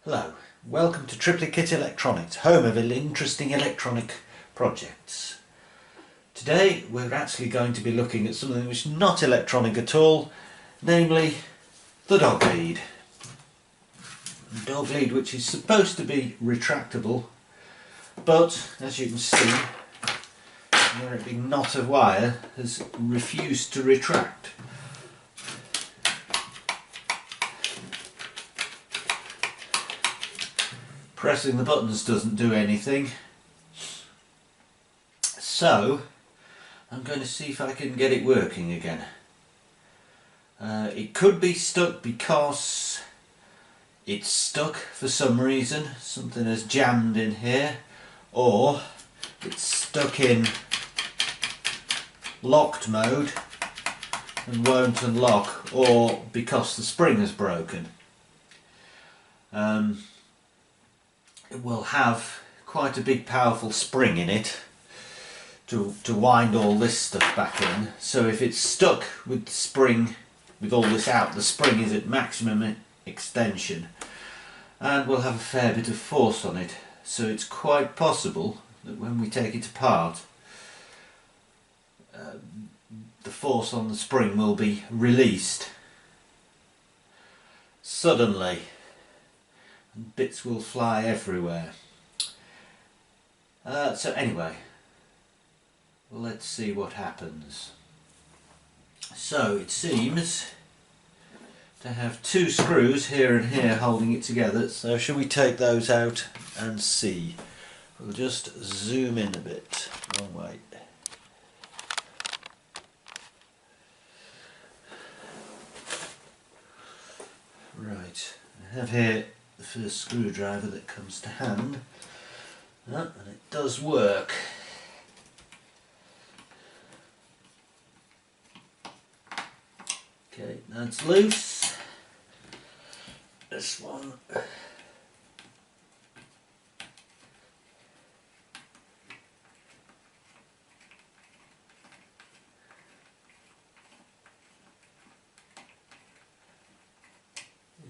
Hello, welcome to Triplicate Electronics, home of interesting electronic projects. Today we're actually going to be looking at something which is not electronic at all, namely the dog lead. The dog lead which is supposed to be retractable, but as you can see, a very big knot of wire has refused to retract. Pressing the buttons doesn't do anything, so I'm going to see if I can get it working again. It could be stuck because it's stuck for some reason, something has jammed in here, or it's stuck in locked mode and won't unlock, or because the spring is broken. It will have quite a big powerful spring in it to wind all this stuff back in, so if it's stuck with the spring, with all this out, the spring is at maximum extension and we'll have a fair bit of force on it, so it's quite possible that when we take it apart the force on the spring will be released suddenly and bits will fly everywhere. So anyway, let's see what happens. So it seems to have two screws here and here holding it together, so shall we take those out and see? We'll just zoom in a bit. Wrong way. Right, I have here the first screwdriver that comes to hand, and it does work. Okay, that's loose. This one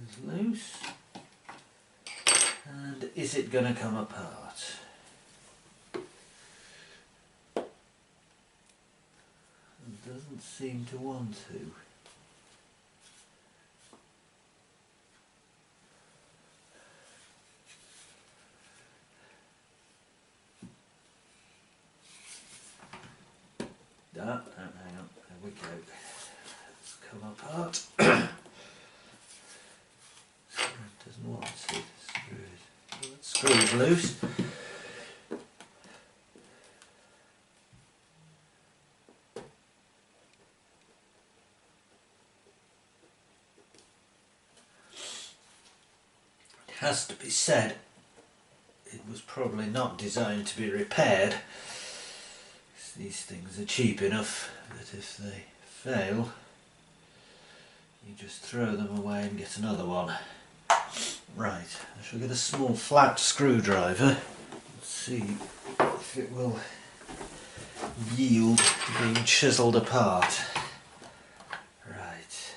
is loose. And is it going to come apart? It doesn't seem to want to. No, hang on, there we go. It's come apart. It doesn't want to. The screw's loose. It has to be said, it was probably not designed to be repaired. These things are cheap enough that if they fail, you just throw them away and get another one. Right, I shall get a small flat screwdriver. Let's see if it will yield to being chiselled apart. Right.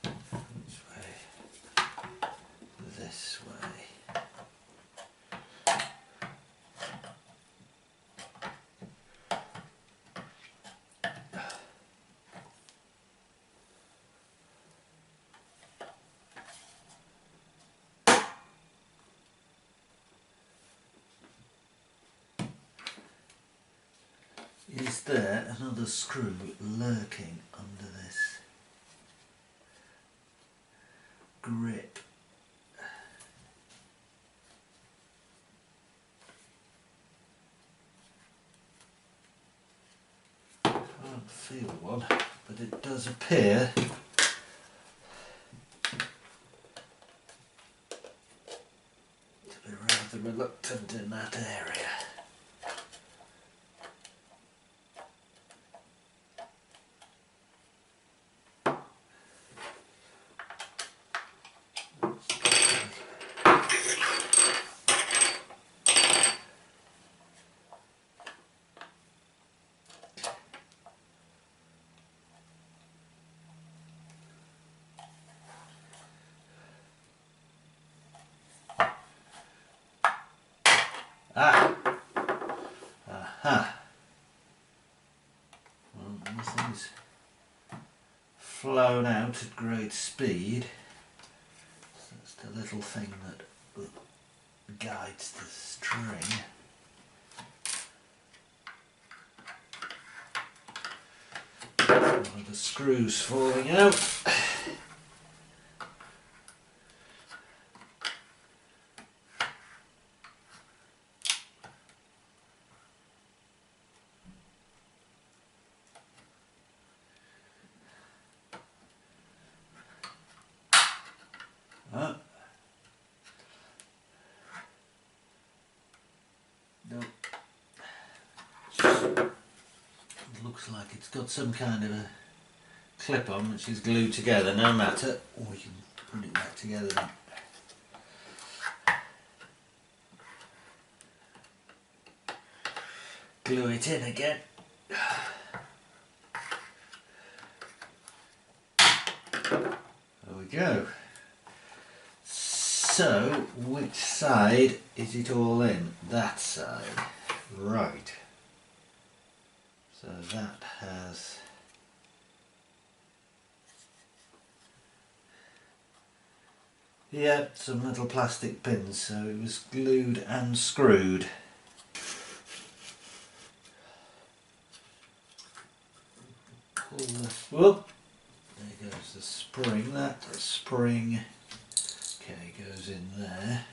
Which way? This way. Is there another screw lurking under this grip? Can't feel one, but it does appear to be rather reluctant in that area. Aha! Well, this thing's flown out at great speed. So that's the little thing that guides the string. One of the screws falling out. No. It looks like it's got some kind of a clip on which is glued together, no matter. Or we can put it back together then. Glue it in again. There we go. So, which side is it all in? That side. Right. So that has... yeah, some little plastic pins, so it was glued and screwed. Pull this, whoop, there goes the spring, that spring, okay, goes in there.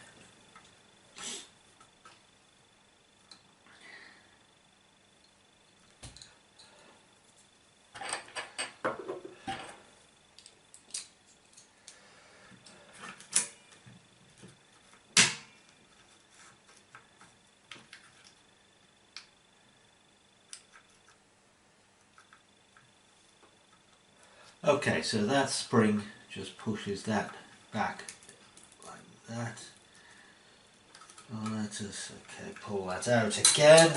Okay, so that spring just pushes that back like that. Oh, let us, okay, pull that out again.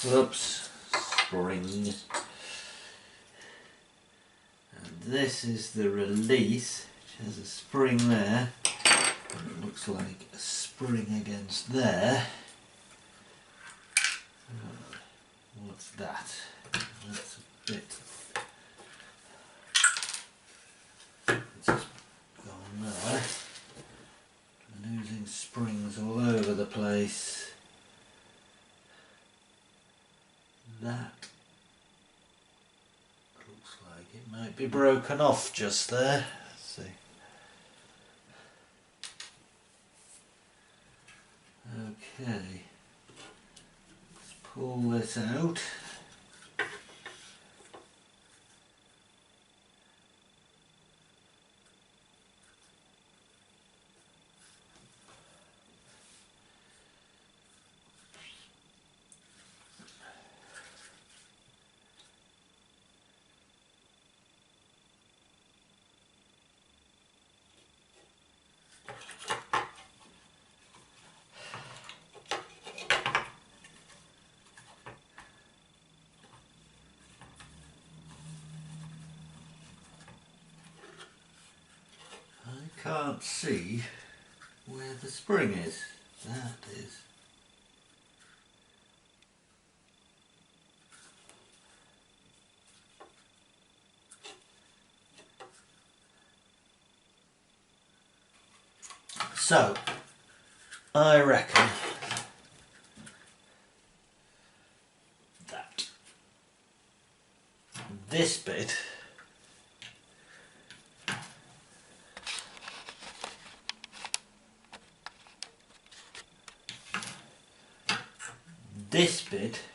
Whoops, spring. And this is the release, which has a spring there. And it looks like a spring against there. What's that? That's a bit... it's just gone there. I'm losing springs all over the place. That looks like it might be broken off just there. Let's see. Okay. Let's pull this out. Can't see where the spring is. That is. So, I reckon that this bit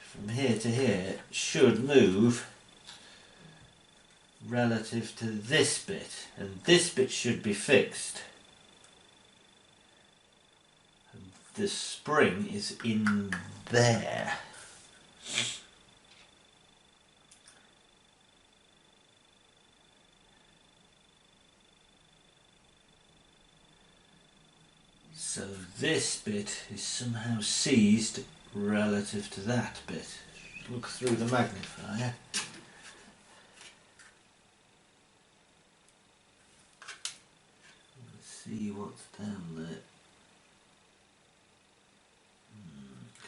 from here to here should move relative to this bit, and this bit should be fixed. And the spring is in there. So this bit is somehow seized relative to that bit. Look through the magnifier. Let's see what's down there.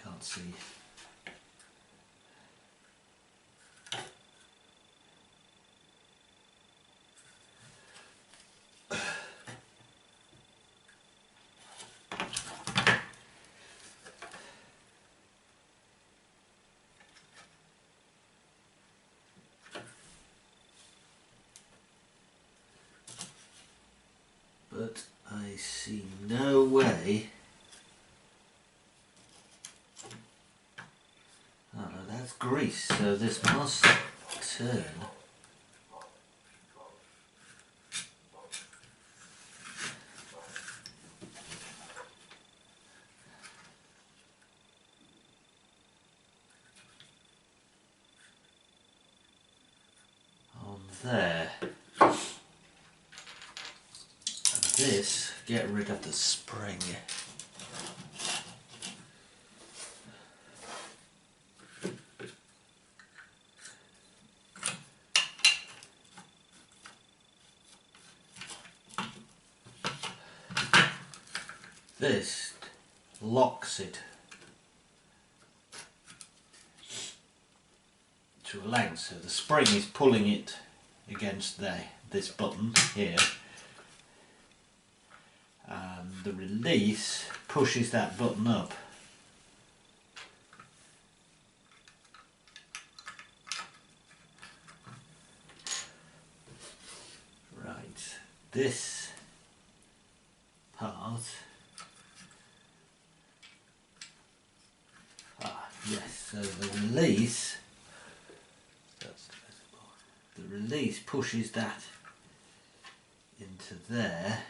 Can't see. I see no way. Oh no, that's grease, so this must turn. On there. And this, get rid of the spring. This locks it to a length, so the spring is pulling it against this button here, and the release pushes that button up. Right, this part. Yes, so the release, the release pushes that into there.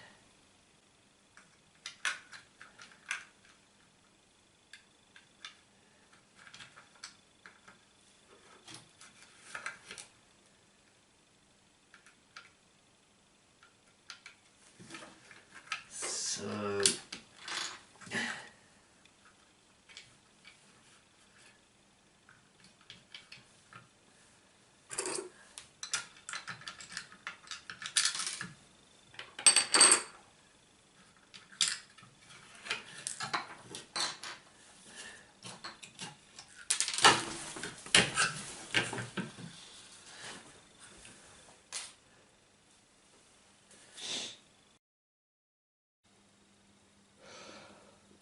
So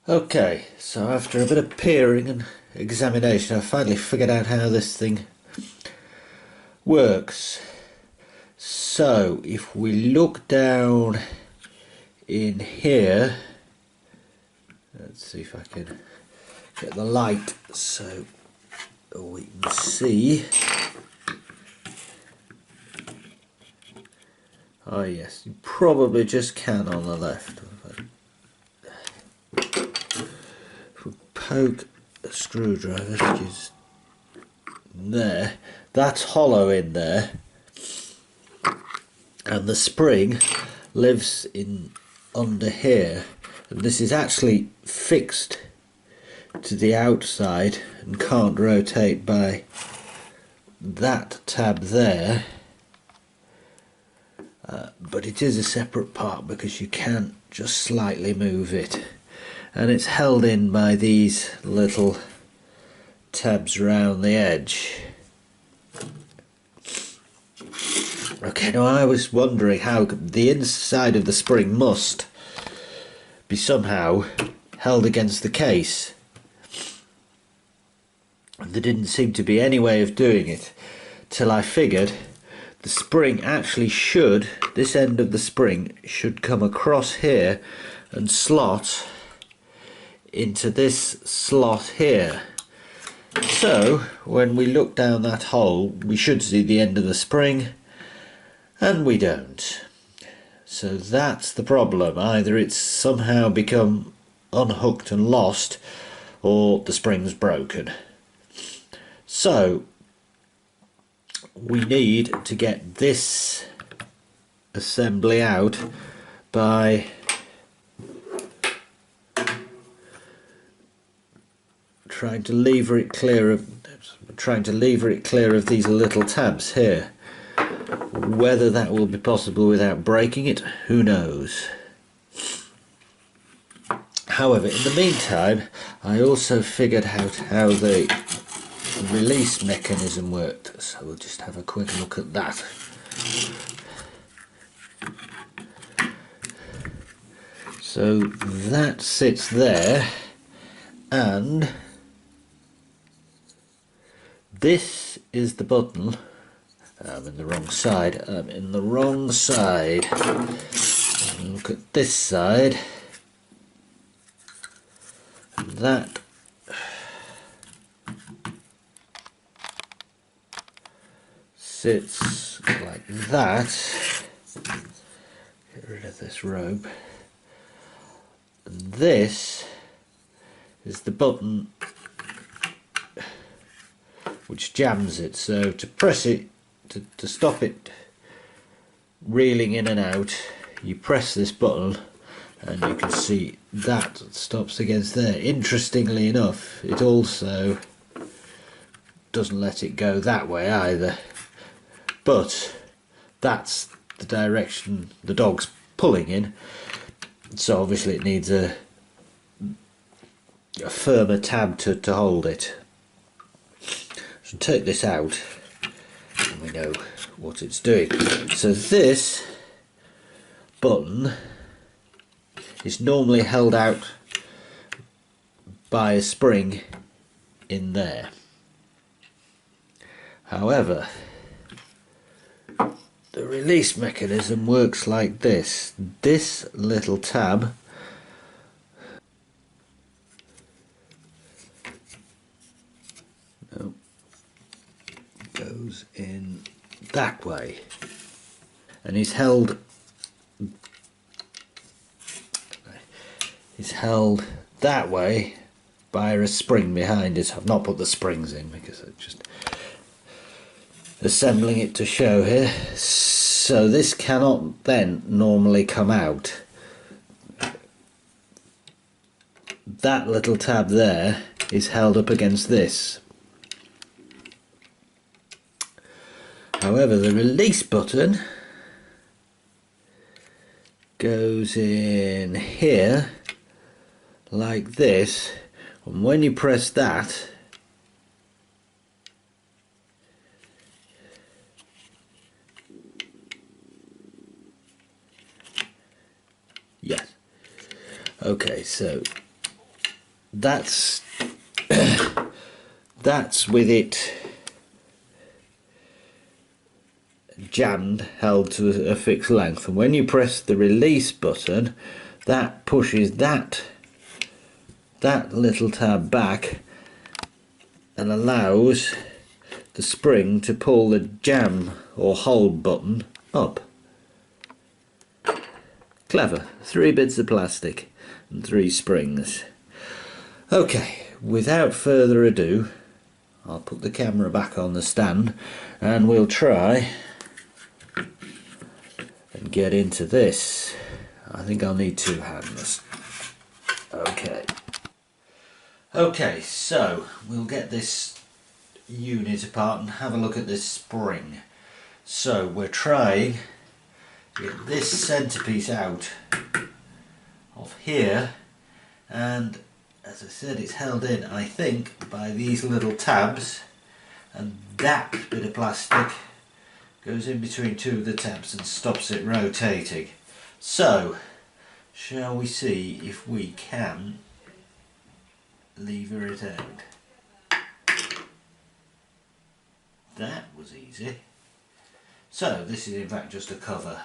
okay, so after a bit of peering and examination, I finally figured out how this thing works. So if we look down in here, let's see if I can get the light so we can see. Oh yes, you probably just can on the left. If we poke a screwdriver, which is there, that's hollow in there, and the spring lives in under here, and this is actually fixed to the outside and can't rotate by that tab there, but it is a separate part because you can just slightly move it, and it's held in by these little tabs around the edge. Okay, now I was wondering how the inside of the spring must be somehow held against the case. There didn't seem to be any way of doing it till I figured the spring actually should, this end of the spring should come across here and slot into this slot here. So when we look down that hole we should see the end of the spring, and we don't. So that's the problem. Either it's somehow become unhooked and lost, or the spring's broken. So we need to get this assembly out by trying to lever it clear of these little tabs here. Whether that will be possible without breaking it, who knows. However, in the meantime, I also figured out how the release mechanism worked, so we'll just have a quick look at that. So that sits there, and this is the button. I'm in the wrong side. I'm in the wrong side. look at this side, that sits like that. Get rid of this rope. And this is the button which jams it. So to press it, to stop it reeling in and out, you press this button and you can see that stops against there. Interestingly enough, it also doesn't let it go that way either, but that's the direction the dog's pulling in, so obviously it needs a firmer tab to hold it. So take this out and we know what it's doing. So this button is normally held out by a spring in there. However, the release mechanism works like this. This little tab goes in that way and is held that way by a spring behind it. I've not put the springs in because I'm just assembling it to show here. So this cannot then normally come out. That little tab there is held up against this. However, the release button goes in here like this, and when you press that, yes, okay, so that's that's with it jammed, held to a fixed length, and when you press the release button, that pushes that little tab back and allows the spring to pull the jam or hold button up. Clever. 3 bits of plastic and 3 springs. Okay, without further ado, I'll put the camera back on the stand and we'll try and get into this. I think I'll need 2 hands. Okay, so we'll get this unit apart and have a look at this spring. So we're trying to get this centerpiece out of here, and as I said, it's held in, I think, by these little tabs, and that bit of plastic goes in between 2 of the tabs and stops it rotating. So shall we see if we can lever it out? That was easy. So this is in fact just a cover.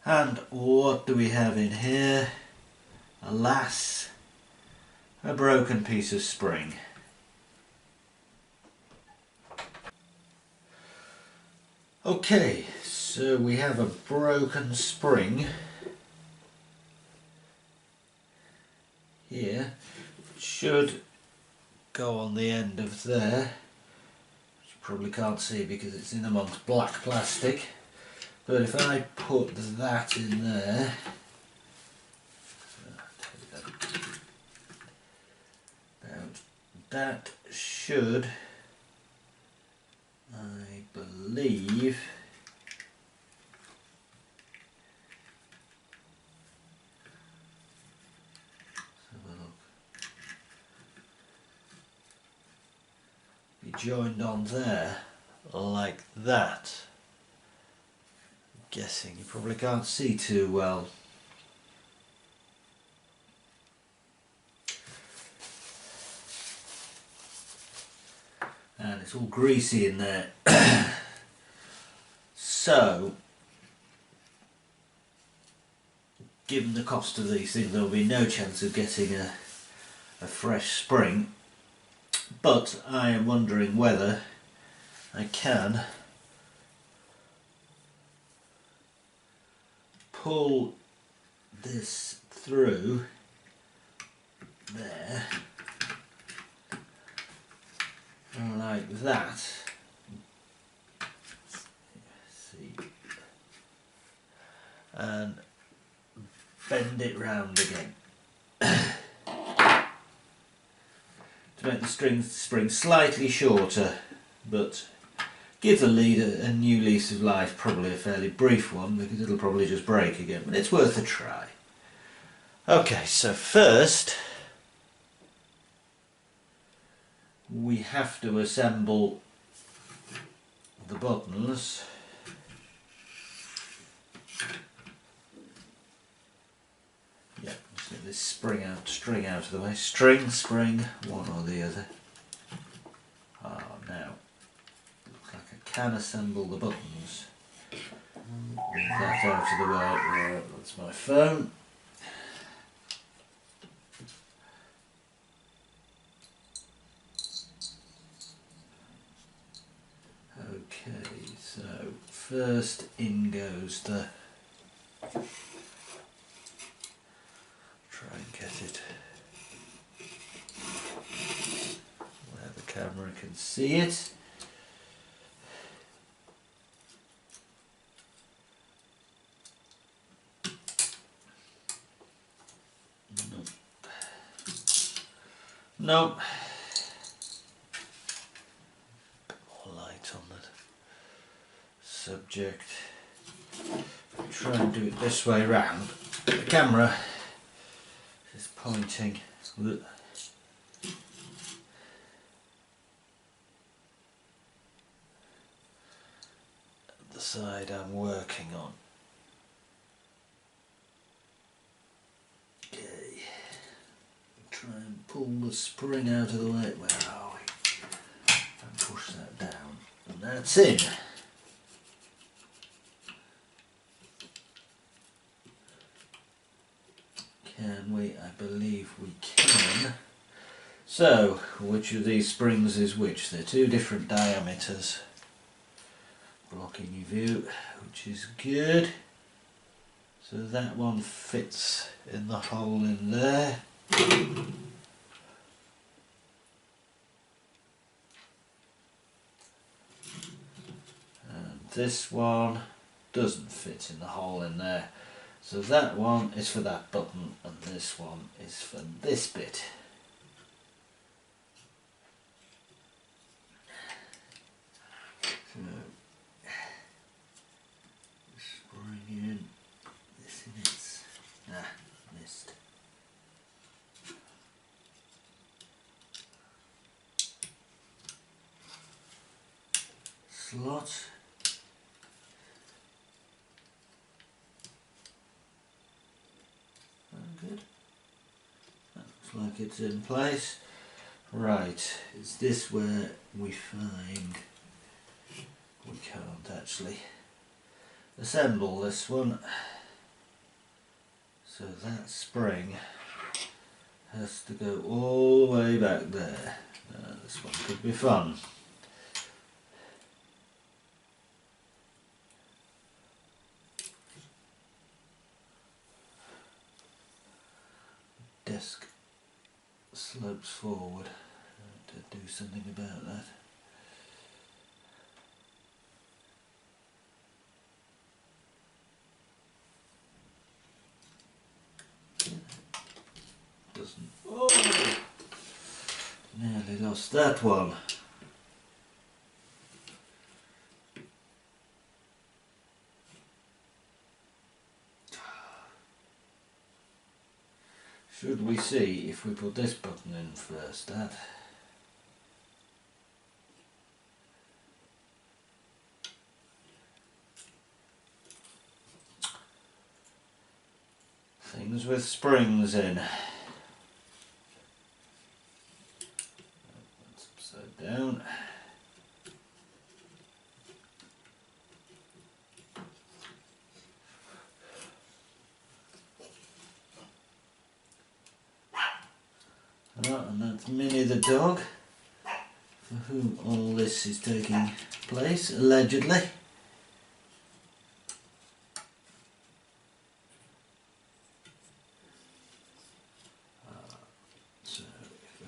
And what do we have in here? Alas, a broken piece of spring. Okay, so we have a broken spring here. It should go on the end of there, which you probably can't see because it's in amongst black plastic, but if I put that in there, that should, I believe, be joined on there like that. I'm guessing you probably can't see too well. And it's all greasy in there. So given the cost of these things, there will be no chance of getting a fresh spring, but I am wondering whether I can pull this through there like that. See, and bend it round again to make the spring slightly shorter, but give the lead a new lease of life, probably a fairly brief one because it'll probably just break again, but it's worth a try. Okay, so first we have to assemble the buttons. Yeah, let's get this string out of the way. Spring, one or the other. Ah, now, looks like I can assemble the buttons. Move that out of the way. Right, that's my phone. Okay, so first in goes the, try and get it where the camera can see it. Nope. On the subject. Try and do it this way round. The camera is pointing at the side I'm working on. Okay. Try and pull the spring out of the way. Where are we? And push that down. And that's in. Can we? I believe we can. So, which of these springs is which? They're two different diameters. Blocking your view, which is good. So that one fits in the hole in there. This one doesn't fit in the hole in there, so that one is for that button and this one is for this bit. So, spring in, this in its, missed. Slot. Good. That looks like it's in place. Right, is this where we find we can't actually assemble this one? So that spring has to go all the way back there. This one could be fun. Desk slopes forward. I have to do something about that. Doesn't. Oh! Nearly lost that one. Should we see if we put this button in first? That. Things with springs in. That's upside down. Oh, and that's Minnie the dog, for whom all this is taking place, allegedly. So if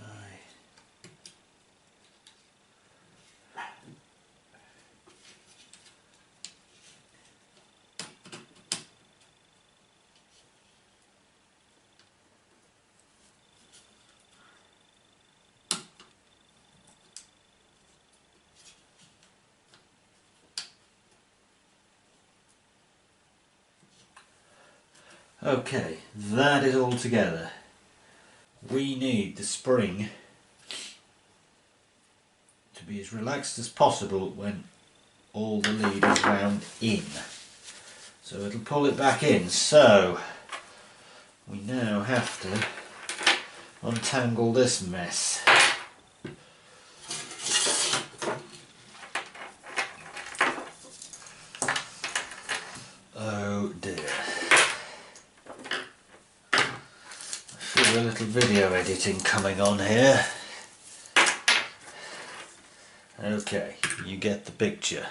okay, that is all together. We need the spring to be as relaxed as possible when all the lead is wound in. So it'll pull it back in. So we now have to untangle this mess. Oh dear. I feel a little video editing coming on here. Okay, you get the picture.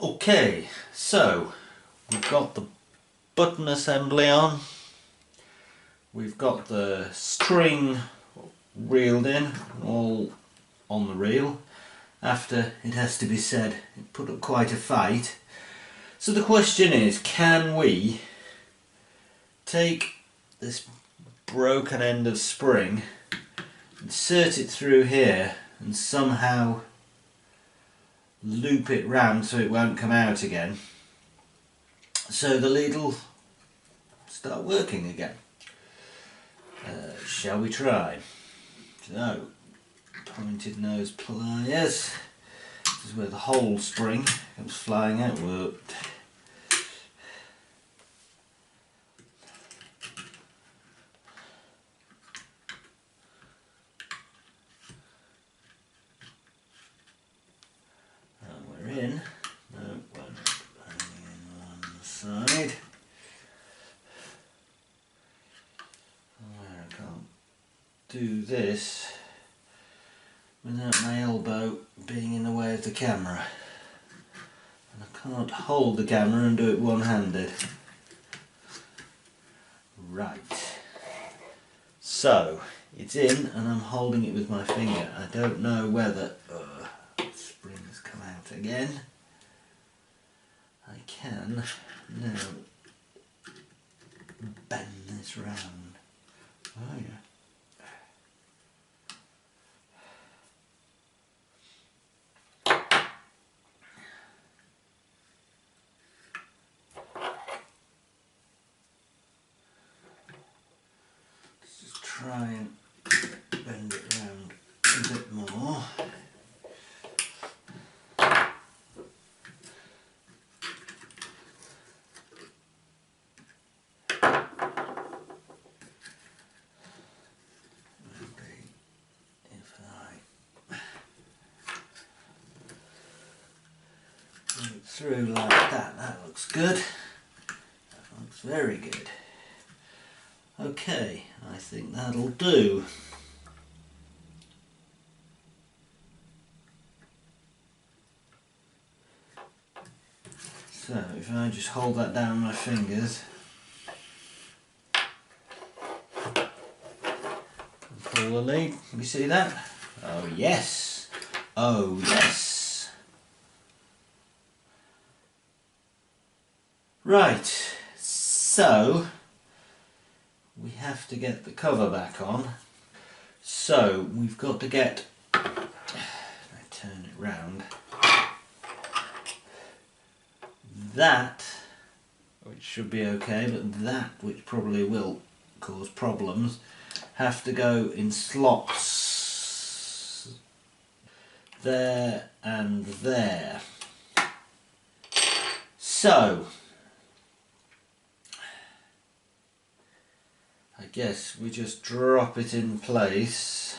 Okay, so we've got the button assembly on. We've got the string reeled in, all on the reel. After, it has to be said, it put up quite a fight. So the question is, can we take this broken end of spring, insert it through here and somehow loop it round so it won't come out again, so the lead will start working again? Shall we try? So, pointed nose pliers. This is where the whole spring comes flying out. Whooped. And we're in. No, we're not hanging in on the side. I can't do this without my elbow being in the way of the camera, and I can't hold the camera and do it one-handed. Right, so it's in and I'm holding it with my finger. I don't know whether the spring has come out again. I can now bend this round. Oh yeah. Try and bend it round a bit more. Maybe if I put it through like that, that looks good. That looks very good. Okay, I think that'll do. So if I just hold that down with my fingers and pull the lead, can you see that? Oh yes, oh yes. Right, so we have to get the cover back on. So we've got to get, I turn it round, that, which should be okay, but that, which probably will cause problems, have to go in slots there and there. So I guess we just drop it in place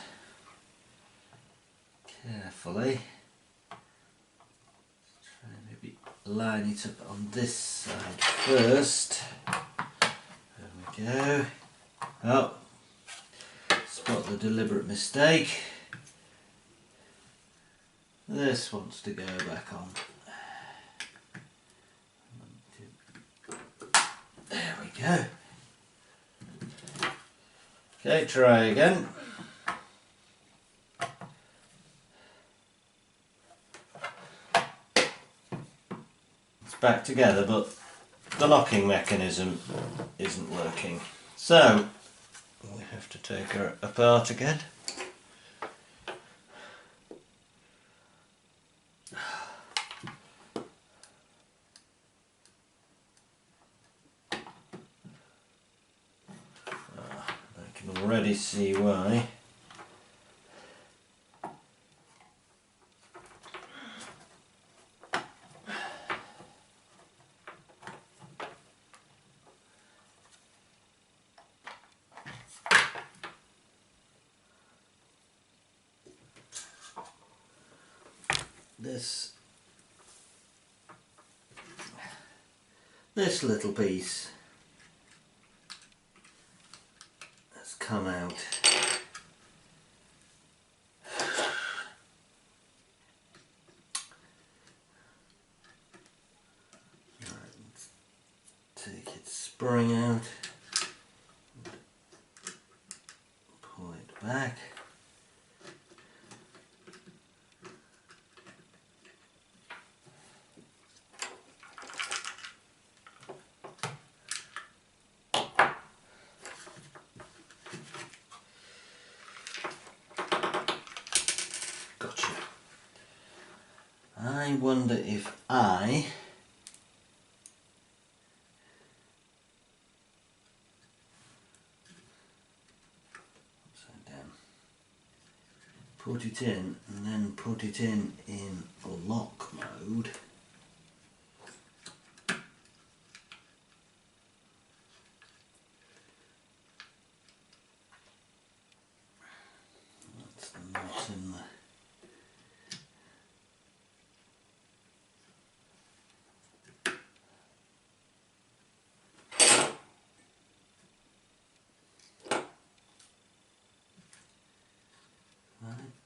carefully. Try and maybe line it up on this side first. we go. Oh, spot the deliberate mistake. This wants to go back on. There we go. Okay, try again. It's back together, but the locking mechanism isn't working. So we have to take her apart again. I can already see why. This little piece has come out. Right, let's take its spring out, pull it back. I wonder if I upside down, put it in and then put it in lock mode. That's not in the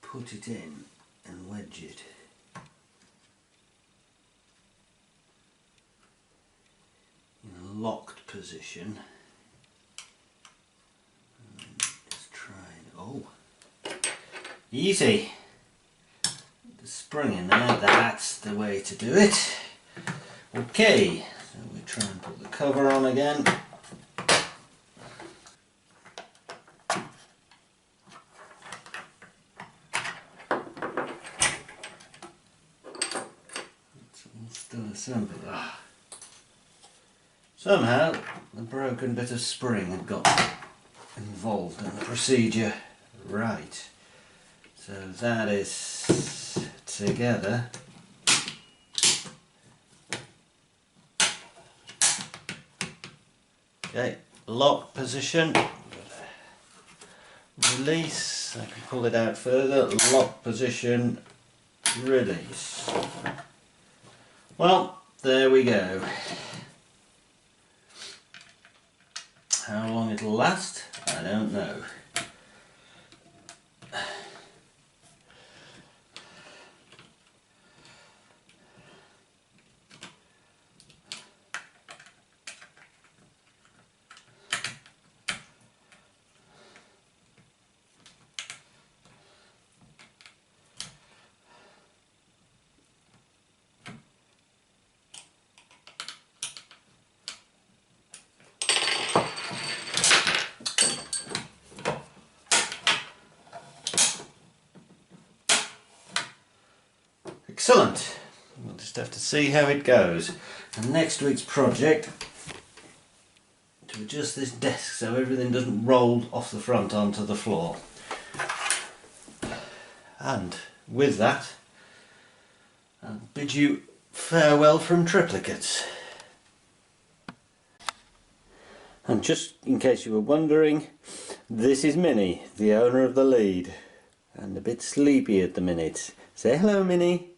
put it in and wedge it in a locked position. And just try it. Oh, easy. The spring in there, that's the way to do it. Okay, so we try and put the cover on again. Still assembled. Somehow the broken bit of spring had got involved in the procedure. Right, so that is together. Okay, lock position, release, I can pull it out further, lock position, release. Well, there we go. How long it'll last, I don't know. Excellent. We'll just have to see how it goes. And next week's project, to adjust this desk so everything doesn't roll off the front onto the floor. And with that, I'll bid you farewell from triplicates. And just in case you were wondering, this is Minnie, the owner of the lead, and a bit sleepy at the minute. Say hello, Minnie.